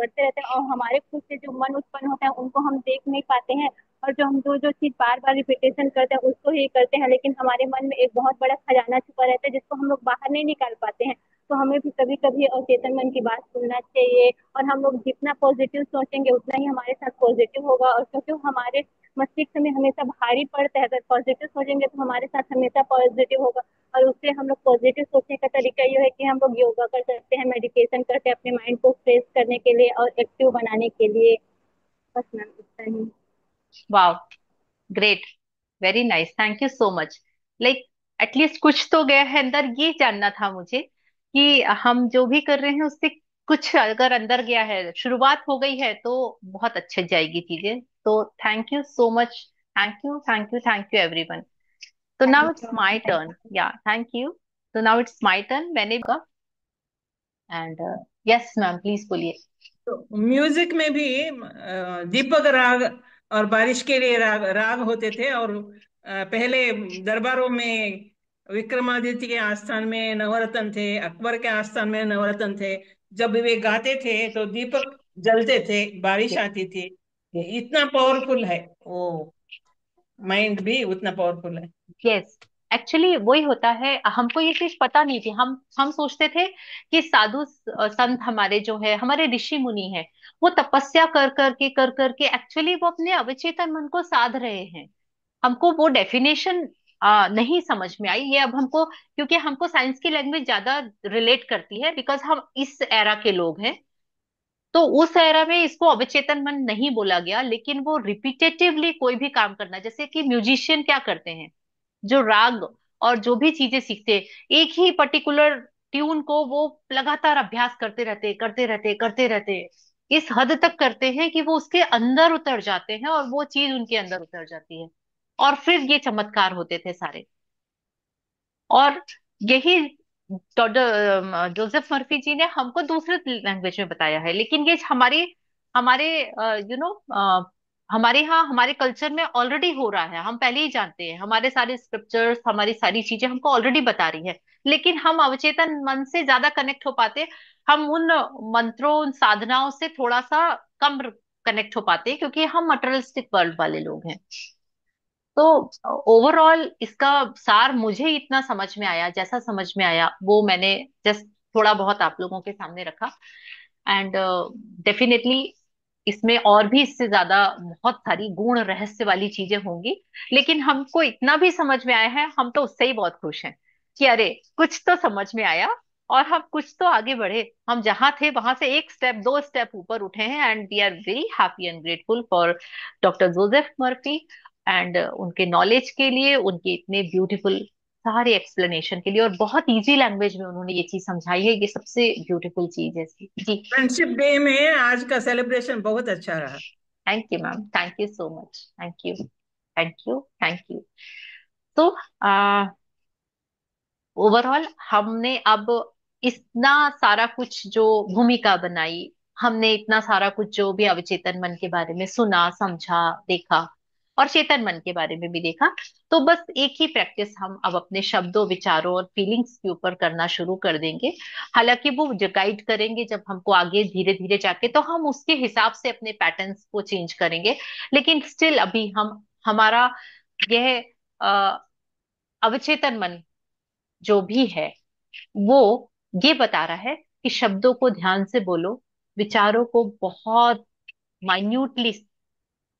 हैं, और हमारे खुद से जो मन उत्पन्न होता है उनको हम देख नहीं पाते हैं। और जो हम जो जो चीज बार बार रिपीटेशन करते हैं उसको ही करते हैं, लेकिन हमारे मन में एक बहुत बड़ा खजाना छुपा रहता है जिसको हम लोग बाहर नहीं निकाल पाते हैं। तो हमें भी कभी कभी अचेतन मन की बात सुनना चाहिए, और हम लोग जितना पॉजिटिव सोचेंगे उतना ही हमारे साथ पॉजिटिव होगा। और क्योंकि वो हमारे मस्तिष्क में हमेशा भारी पड़ता है, अगर पॉजिटिव सोचेंगे तो हमारे साथ हमेशा पॉजिटिव होगा। और उससे हम लोग पॉजिटिव सोचने का तरीका ये है कि हम लोग योगा कर सकते हैं, मेडिटेशन करते हैं अपने माइंड को फ्रेश करने के लिए और एक्टिव बनाने के लिए। बस मैम इतना ही। वाह, great, very nice, thank you so much. Like at least कुछ तो गया है अंदर, ये जानना था मुझे कि हम जो भी कर रहे हैं उससे कुछ अगर अंदर गया है, शुरुआत हो गई है तो बहुत अच्छे जाएगी चीजें। तो thank you so much, thank you, thank you, thank you everyone. तो नाउ इट्स माय टर्न, या थैंक यू। तो नाउ इट्स माय टर्न, मैंने कहा। एंड यस मैम, प्लीज बोलिए। तो म्यूजिक में भी दीपक राग और बारिश के लिए राग राग होते थे। और पहले दरबारों में विक्रमादित्य के आस्थान में नवरत्न थे, अकबर के आस्थान में नवरत्न थे। जब वे गाते थे तो दीपक जलते थे, बारिश आती थी। इतना पावरफुल है वो, माइंड भी उतना पावरफुल है। यस, एक्चुअली वही होता है, हमको ये चीज पता नहीं थी। हम सोचते थे कि साधु संत हमारे जो है, हमारे ऋषि मुनि हैं, वो तपस्या कर करके एक्चुअली वो अपने अवचेतन मन को साध रहे हैं। हमको वो डेफिनेशन नहीं समझ में आई। ये अब हमको, क्योंकि हमको साइंस की लैंग्वेज ज्यादा रिलेट करती है, बिकॉज हम इस एरा के लोग हैं। तो उस एरा में इसको अवचेतन मन नहीं बोला गया, लेकिन वो रिपीटेटिवली कोई भी काम करना, जैसे कि म्यूजिशियन क्या करते हैं, जो राग और जो भी चीजें सीखते हैं, एक ही पर्टिकुलर ट्यून को वो लगातार अभ्यास करते रहते, इस हद तक करते हैं कि वो उसके अंदर उतर जाते हैं और वो चीज उनके अंदर उतर जाती है। और फिर ये चमत्कार होते थे सारे। और यही डॉक्टर जोसेफ मर्फी जी ने हमको दूसरे लैंग्वेज में बताया है, लेकिन ये हमारे हमारे यू नो हमारे यहाँ, हमारे कल्चर में ऑलरेडी हो रहा है, हम पहले ही जानते हैं। हमारे सारे स्क्रिप्चर्स, हमारी सारी चीजें हमको ऑलरेडी बता रही है, लेकिन हम अवचेतन मन से ज्यादा कनेक्ट हो पाते। हम उन मंत्रों, उन साधनाओं से थोड़ा सा कम कनेक्ट हो पाते हैं, क्योंकि हम मटेरियलिस्टिक वर्ल्ड वाले लोग हैं। तो ओवरऑल इसका सार मुझे इतना समझ में आया, जैसा समझ में आया वो मैंने जस्ट थोड़ा बहुत आप लोगों के सामने रखा। एंड डेफिनेटली इसमें और भी इससे ज्यादा बहुत सारी गूढ़ रहस्य वाली चीजें होंगी, लेकिन हमको इतना भी समझ में आया है, हम तो उससे ही बहुत खुश हैं कि अरे कुछ तो समझ में आया और हम कुछ तो आगे बढ़े। हम जहां थे वहां से एक स्टेप, दो स्टेप ऊपर उठे हैं, and we are very happy and grateful for doctor Joseph Murphy and उनके नॉलेज के लिए, उनके इतने ब्यूटीफुल सारे एक्सप्लेनेशन के लिए, और बहुत इजी लैंग्वेज में उन्होंने ये चीज समझाई है। ये सबसे ब्यूटीफुल चीज है इसकी। जी, फ्रेंडशिप डे में आज का सेलिब्रेशन बहुत अच्छा रहा। Thank you ma'am, thank you so much, thank you, thank you, thank you. तो ओवरऑल हमने अब इतना सारा कुछ जो भूमिका बनाई, हमने इतना सारा कुछ जो भी अवचेतन मन के बारे में सुना, समझा, देखा, और चेतन मन के बारे में भी देखा। तो बस एक ही प्रैक्टिस हम अब अपने शब्दों, विचारों और फीलिंग्स के ऊपर करना शुरू कर देंगे। हालांकि वो जो गाइड करेंगे जब हमको आगे धीरे धीरे जाके, तो हम उसके हिसाब से अपने पैटर्न्स को चेंज करेंगे, लेकिन स्टिल अभी हम हमारा यह अ, अवचेतन मन जो भी है वो ये बता रहा है कि शब्दों को ध्यान से बोलो, विचारों को बहुत माइन्यूटली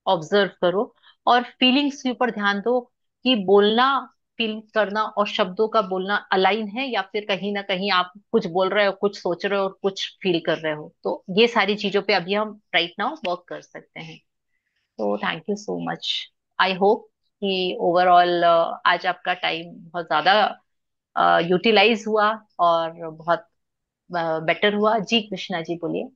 ऑब्जर्व करो, और फीलिंग्स के ऊपर ध्यान दो कि बोलना, फील करना और शब्दों का बोलना अलाइन है, या फिर कहीं ना कहीं आप कुछ बोल रहे हो, कुछ सोच रहे हो और कुछ फील कर रहे हो। तो ये सारी चीजों पे अभी हम राइट नाउ वर्क कर सकते हैं। तो thank you so much. I hope कि ओवरऑल आज आपका टाइम बहुत ज्यादा यूटिलाइज हुआ और बहुत बेटर हुआ। जी कृष्णा जी बोलिए।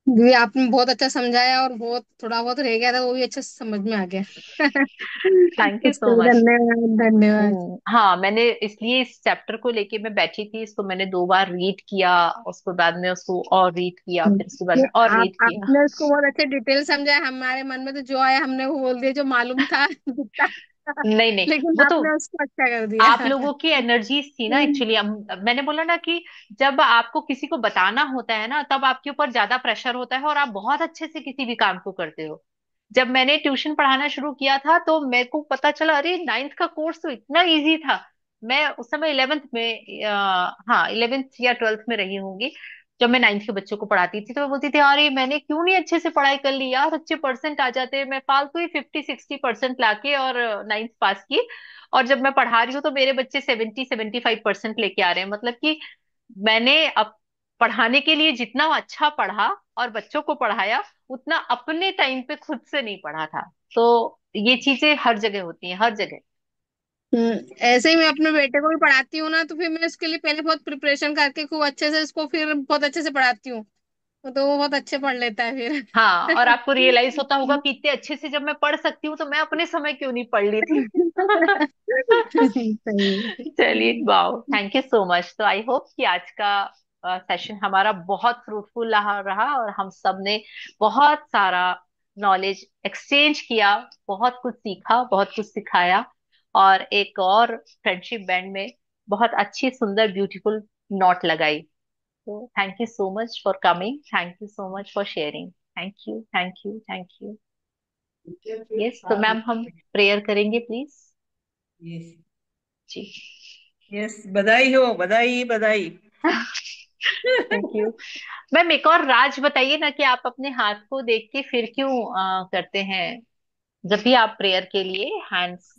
जी, आपने बहुत अच्छा समझाया और बहुत थोड़ा बहुत रह गया था वो भी अच्छे से समझ में आ गया। थैंक यू सो चलो, मच। धन्यवाद धन्यवाद। हाँ, मैंने इसलिए इस चैप्टर को लेके मैं बैठी थी, इसको मैंने 2 बार रीड किया, उसके बाद में उसको और रीड किया, फिर उसके बाद ये में और आप रीड किया। आपने उसको बहुत अच्छे डिटेल समझाया। हमारे मन में तो जो आया हमने वो बोल दिया, जो मालूम था जितना। नहीं नहीं, लेकिन वो तो आपने उसको अच्छा कर आप दिया। लोगों की एनर्जीज थी ना एक्चुअली। मैंने बोला ना कि जब आपको किसी को बताना होता है ना, तब आपके ऊपर ज्यादा प्रेशर होता है और आप बहुत अच्छे से किसी भी काम को करते हो। जब मैंने ट्यूशन पढ़ाना शुरू किया था तो मेरे को पता चला, अरे 9th का कोर्स तो इतना इजी था। मैं उस समय 11th में हाँ 11th या 12th में रही होंगी। जब मैं 9th के बच्चों को पढ़ाती थी तो मैं बोलती थी, अरे मैंने क्यों नहीं अच्छे से पढ़ाई कर ली यार, अच्छे परसेंट आ जाते। मैं फालतू ही 50-60% लाके और 9th पास की। और जब मैं पढ़ा रही हूँ तो मेरे बच्चे 70-75% लेके आ रहे हैं। मतलब कि मैंने अब पढ़ाने के लिए जितना अच्छा पढ़ा और बच्चों को पढ़ाया, उतना अपने टाइम पे खुद से नहीं पढ़ा था। तो ये चीजें हर जगह होती हैं, हर जगह। ऐसे ही मैं अपने बेटे को भी पढ़ाती हूँ ना, तो फिर मैं उसके लिए पहले बहुत प्रिपरेशन करके खूब अच्छे से उसको फिर बहुत अच्छे से पढ़ाती हूँ। तो वो बहुत अच्छे पढ़ लेता है फिर। हाँ, और आपको रियलाइज होता होगा कि इतने अच्छे से जब मैं पढ़ सकती हूँ तो मैं अपने समय क्यों नहीं पढ़ ली थी। सही। चलिए, wow, thank you so much. तो आई होप कि आज का सेशन हमारा बहुत फ्रूटफुल रहा रहा और हम सब ने बहुत सारा नॉलेज एक्सचेंज किया, बहुत कुछ सीखा, बहुत कुछ सिखाया, और एक और फ्रेंडशिप बैंड में बहुत अच्छी, सुंदर, ब्यूटीफुल नोट लगाई। तो thank you so much for coming, thank you so much for sharing. Thank you, thank you, thank you. Yes, तो मैम हम प्रेयर करेंगे प्लीज। यस। जी। यस, बधाई हो, बधाई बधाई। Thank you ma'am. एक और राज बताइए ना कि आप अपने हाथ को देख के फिर क्यों करते हैं जब भी आप प्रेयर के लिए हैंड्स।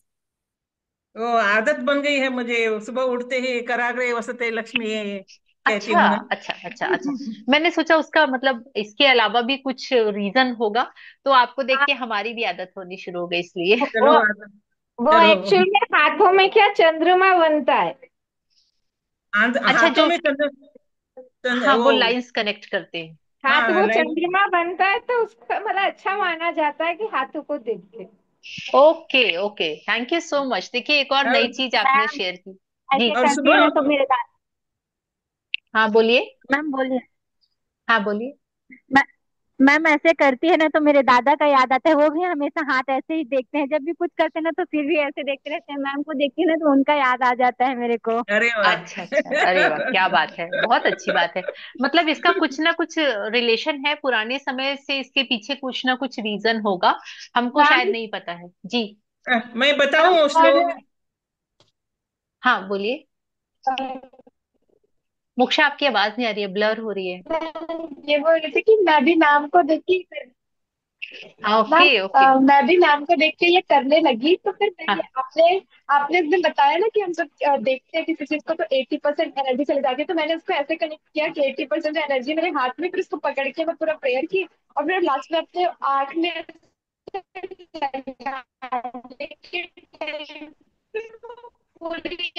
वो आदत बन गई है मुझे, सुबह उठते ही कराग्रे वसते लक्ष्मी कहती अच्छा हूँ ना। अच्छा अच्छा अच्छा। मैंने सोचा उसका मतलब इसके अलावा भी कुछ रीजन होगा, तो आपको देख हाँ, के हमारी भी आदत होनी शुरू हो गई इसलिए। चलो वो आदत वो करो। एक्चुअली हाथों में क्या चंद्रमा बनता है। अच्छा, हाथों जो, में चंद्र, हाँ, वो वो। लाइंस कनेक्ट करते हैं। हाँ, तो हाँ, वो लाइन। चंद्रमा बनता है तो उसका मतलब अच्छा माना जाता है कि हाथों को देख के। Okay okay, thank you so much. देखिए, एक और नई और, चीज आपने मैम शेयर की। जी, ऐसे और करती है सुबह। ना तो मेरे दादा। हाँ बोलिए। मैम बोलिए। हाँ बोलिए। मै- मैम ऐसे करती है ना तो मेरे दादा का याद आता है। वो भी हमेशा हाथ ऐसे ही देखते हैं, जब भी कुछ करते हैं ना तो फिर भी ऐसे देखते रहते हैं। मैम को देखती है ना तो उनका याद आ जाता है मेरे को। अरे अच्छा अच्छा, अरे वाह, क्या बात है, बहुत अच्छी बात है। मतलब इसका कुछ ना कुछ रिलेशन है पुराने समय से, इसके पीछे कुछ ना कुछ रीजन होगा, हमको शायद मैम नहीं पता है। जी, मैं मैम बताऊं और श्लोक। हाँ बोलिए। मोक्षा, आपकी आवाज नहीं आ रही है, ब्लर हो रही है। ये बोल रही थी कि मैं भी मैम को देखी। Okay ma'am okay. मैं भी मैम को देख के ये करने लगी, तो फिर मैंने हाँ आपने आपने एक दिन बताया ना कि हम जब देखते हैं किसी चीज को तो 80% एनर्जी चली जाती है, तो मैंने उसको ऐसे कनेक्ट किया कि 80% एनर्जी मेरे हाथ में, फिर उसको पकड़ के मैं पूरा प्रेयर की, और फिर लास्ट में अपने आँख में पूरी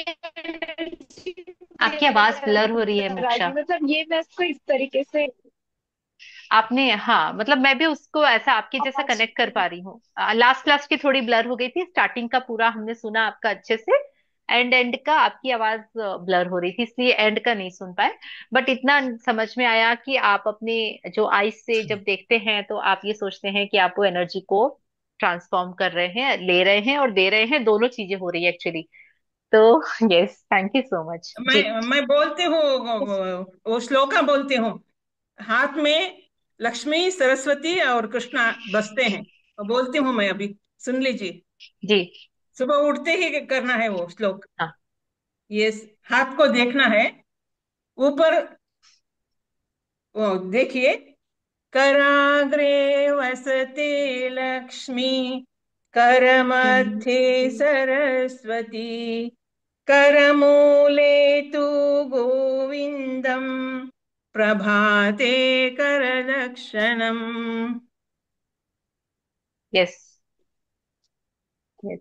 energy आपकी आवाज ब्लर हो रही है अंदर आ मोक्षा। गई। मतलब ये मैं इसको इस तरीके से आपने, हाँ मतलब मैं भी उसको ऐसा आपके जैसा कनेक्ट कर पा रही हूँ। लास्ट क्लास की थोड़ी ब्लर हो गई थी, स्टार्टिंग का पूरा हमने सुना आपका अच्छे से। एंड एंड का आपकी आवाज ब्लर हो रही थी, इसलिए एंड का नहीं सुन पाए। बट इतना समझ में आया कि आप अपने जो आईज से जब देखते हैं तो आप ये सोचते हैं कि आप वो एनर्जी को ट्रांसफॉर्म कर रहे हैं, ले रहे हैं और दे रहे हैं, दोनों चीजें हो रही है एक्चुअली। तो yes, thank you so much जी। मैं बोलती हूँ, वो श्लोका बोलती हूँ। हाथ में लक्ष्मी, सरस्वती और कृष्णा बसते हैं। वो बोलती हूँ मैं अभी, सुन लीजिए। जी सुबह उठते ही करना है वो श्लोक। हाँ। ये हाथ को देखना है ऊपर, वो देखिए। कराग्रे वसते लक्ष्मी, करमध्ये सरस्वती, करमूले तु गोविन्दम्, प्रभाते करदक्षिणम्। Yes yes.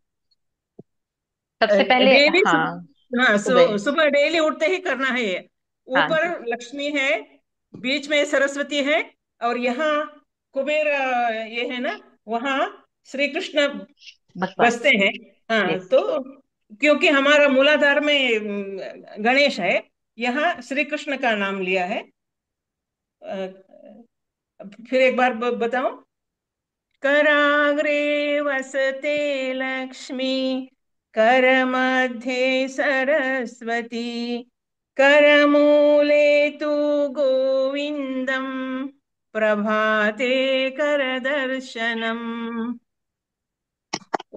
सबसे पहले डेली, हाँ। हाँ, सुबह। सुबह डेली उठते ही करना है ये। हाँ ऊपर जी। लक्ष्मी है, बीच में सरस्वती है, और यहाँ कुबेर ये है ना, वहाँ श्री कृष्ण बकवास। बसते हैं। हाँ, यस। तो क्योंकि हमारा मूलाधार में गणेश है, यहाँ श्री कृष्ण का नाम लिया है। फिर एक बार बताओ। कराग्रे वसते लक्ष्मी, करमध्ये सरस्वती, करमूले तु गोविन्दम्, प्रभाते करदर्शनम्।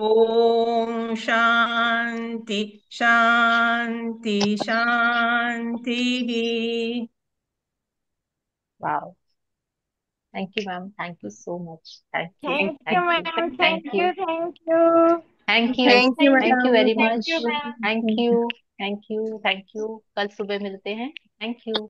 ओम शांति शांति शांति। Wow. Thank you ma'am, thank you so much, thank you thank you thank you ma'am, thank thank you you, thank you, thank you thank you thank you madam, very thank much. You thank ma'am. Thank you. You thank you thank you. कल सुबह मिलते हैं। Thank you.